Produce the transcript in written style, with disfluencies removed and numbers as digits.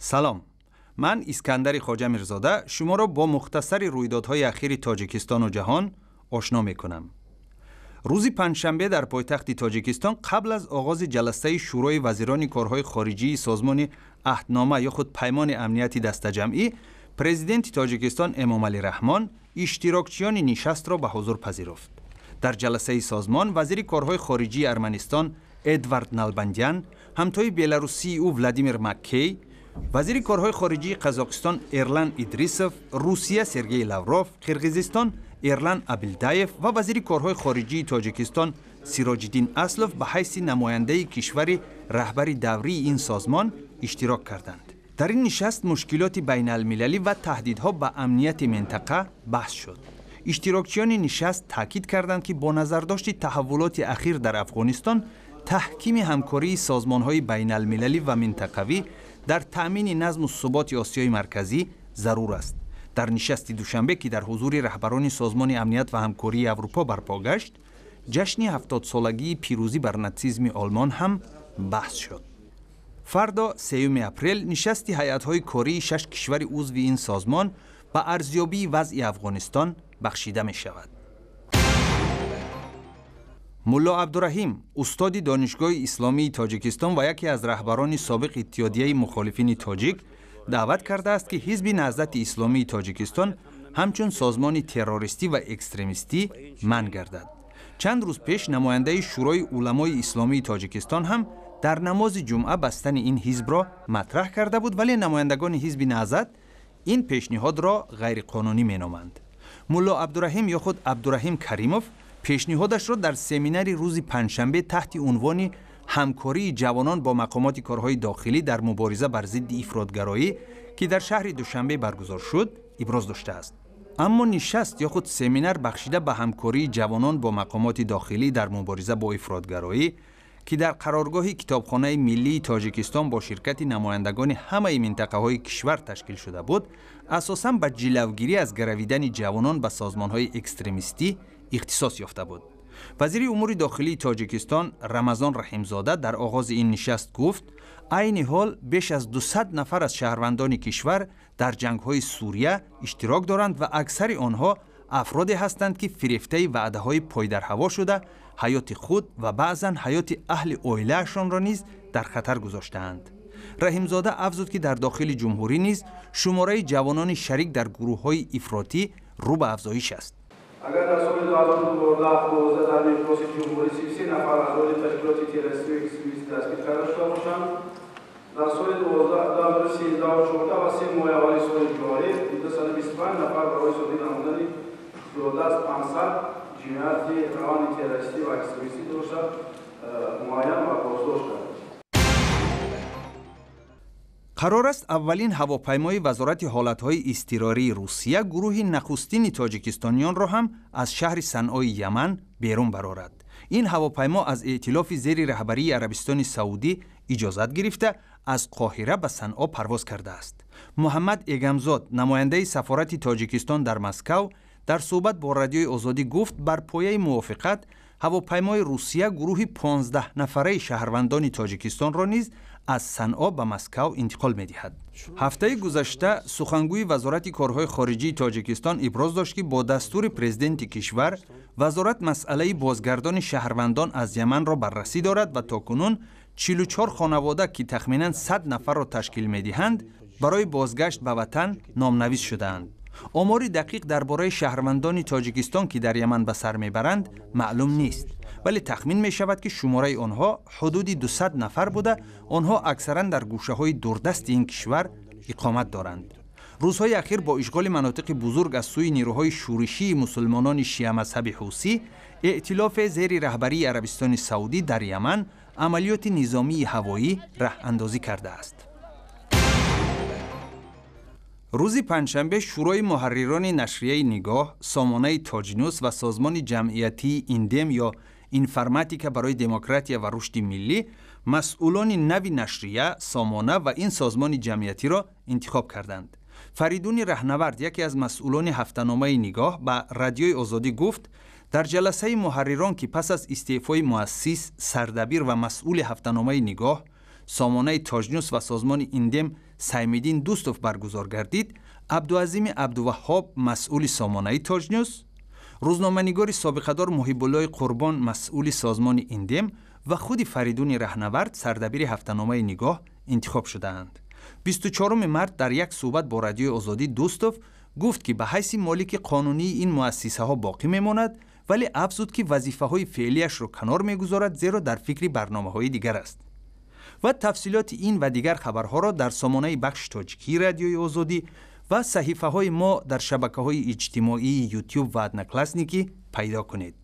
سلام، من اسکندر خواجه میرزاده شما را با مختصر رویدادهای اخیر تاجیکستان و جهان آشنا میکنم. روز پنجشنبه در پایتخت تاجیکستان قبل از آغاز جلسه شورای وزیران کارهای خارجی سازمان عهدنامه یا خود پیمان امنیتی دسته‌جمعی، پرزیدنت تاجیکستان امام علی رحمان اشتراکچیان نشست را به حضور پذیرفت. در جلسه سازمان وزیر کارهای خارجی ارمنستان ادوارد نالبندیان، همتای بلاروسی او ولادیمیر مککی، وزیر کارهای خارجی قزاقستان ایرلان ادریسوف، روسیه سرگئی لاوروف، قرقیزستان ایرلان ابیلدایف و وزیر کارهای خارجی تاجیکستان سیراج‌الدین اسلوف به حیث نماینده کشور رهبر دوری این سازمان اشتراک کردند. در این نشست مشکلات بین المللی و تهدیدها به امنیت منطقه بحث شد. اشتراکچیان نشست تاکید کردند که با نظرداشت تحولات اخیر در افغانستان، تحکیم همکاری سازمان‌های بین المللی و منطقوی در تأمین نظم و ثبات آسیای مرکزی ضرور است. در نشست دوشنبه که در حضور رهبران سازمان امنیت و همکاری اروپا برپا گشت، جشن 70 سالگی پیروزی بر ناتسیسم آلمان هم بحث شد. فردا 3 اپریل نشست هیئت‌های کاری 6 کشور عضو این سازمان به ارزیابی وضع افغانستان بخشیده می شود. ملا عبدالرحیم، استاد دانشگاه اسلامی تاجیکستان و یکی از رهبران سابق اتحادیه مخالفین تاجیک، دعوت کرده است که حزب نهضت اسلامی تاجیکستان همچون سازمان تروریستی و اکستریمیستی منع گردد. چند روز پیش نماینده شورای علمای اسلامی تاجیکستان هم در نماز جمعه بستن این حزب را مطرح کرده بود، ولی نمایندگان حزب نهضت این پیشنهاد را غیر قانونی مینامند. ملا عبدالرحیم یا خود عبدالرحیم کریموف پیشنهادش را در سمیناری روز پنجشنبه تحت عنوان همکاری جوانان با مقامات کارهای داخلی در مبارزه بر ضد افراطگرایی که در شهر دوشنبه برگزار شد ابراز داشته است. اما نشست یا خود سمینار بخشیده به همکاری جوانان با مقامات داخلی در مبارزه با افراطگرایی که در قرارگاه کتابخانه ملی تاجیکستان با شرکت نمایندگان همه منطقه‌های کشور تشکیل شده بود، اساساً به جلوگیری از گرویدن جوانان به سازمان‌های اکستریمیستی اختصاص یافته بود. وزیر امور داخلی تاجیکستان رمضان رحیمزاده در آغاز این نشست گفت عین حال بیش از 200 نفر از شهروندان کشور در جنگ‌های سوریه اشتراک دارند و اکثر آنها افرادی هستند که فریفته وعده‌های پای در هوا شده حیات خود و بعضاً حیات اهل عائله‌شان را نیز در خطر گذاشته‌اند. رحیمزاده افزود که در داخل جمهوری نیز شماره جوانان شریک در گروه‌های افراطی رو به افزایش است. اگر در سال 2012 در مقیاس جمهوری 33 نفر از راه تشکیلات تروریستی و اکستریمیستی دستگیر کرده شده باشند، در سال 2013 و 14 و 3 ماه اول سال جاری 225 نفر برای ثابت نمودن داده از 500 جنایت روان تروریستی و اکستریمیستی داشته معین و بازداشت کرد. قرار است اولین هواپیمای وزارت حالتهای اضطراری روسیه گروه نخستین تاجیکستانیان را هم از شهر صنعای یمن بیرون برآورد. این هواپیما از ائتلاف زیر رهبری عربستان سعودی اجازت گرفته از قاهره به صنعا پرواز کرده است. محمد ایگمزاد، نماینده سفارت تاجیکستان در مسکو، در صحبت با رادیوی آزادی گفت بر پایه موافقت هواپیمای روسیه گروه 15 نفره شهروندان تاجیکستان را نیز از صنعا به مسکو انتقال می‌دهد. هفته گذشته سخنگوی وزارت کارهای خارجی تاجیکستان ابراز داشت که با دستور پرزیدنت کشور وزارت مسئله بازگردان شهروندان از یمن را بررسی دارد و تاکنون 44 خانواده که تخمیناً 100 نفر را تشکیل می‌دهند برای بازگشت به وطن نامنویس شده‌اند. آمار دقیق درباره شهروندان تاجیکستان که در یمن به سر میبرند معلوم نیست، ولی تخمین می شود که شماره آنها حدود 200 نفر بوده. آنها اکثرا در گوشه های دوردست این کشور اقامت دارند. روزهای اخیر با اشغال مناطق بزرگ از سوی نیروهای شورشی مسلمانان شیعه مذهب حوثی، ائتلاف زیر رهبری عربستان سعودی در یمن عملیات نظامی هوایی راه اندازی کرده است. روز پنجشنبه شورای محرران نشریه نگاه، سامانه تاجنوس و سازمان جمعیتی ایندم یا اینفرماتیکا برای دموکراتیا و رشد ملی مسئولان نوی نشریه، سامانه و این سازمان جمعیتی را انتخاب کردند. فریدون رهنورد، یکی از مسئولان هفته‌نامه نگاه، به رادیوی آزادی گفت در جلسه محرران که پس از استعفای مؤسس، سردبیر و مسئول هفته‌نامه نگاه، سامانه تاجنوس و سازمان ایندم سیمدین دوستوف برگزار گردید، عبدالعظیم عبدالوهاب مسئول سامانه تاج نیوز، روزنامه‌نگار سابقه‌دار محب‌الله قربان مسئول سازمان ایندم و خود فریدون رهنورد سردبیر هفته‌نامه نگاه انتخاب شدند. 24 مارس در یک صحبت با رادیوی آزادی دوستوف گفت که به حیث مالک قانونی این مؤسسه ها باقی میماند، ولی افزود که وظیفه های فعلیش را کنار میگذارد زیرا در فکر برنامه های دیگر است. و تفصیلات این و دیگر خبرها را در سامانه بخش تاجیکی رادیوی آزادی و صحیفه های ما در شبکه های اجتماعی یوتیوب و ادنکلاسنیکی پیدا کنید.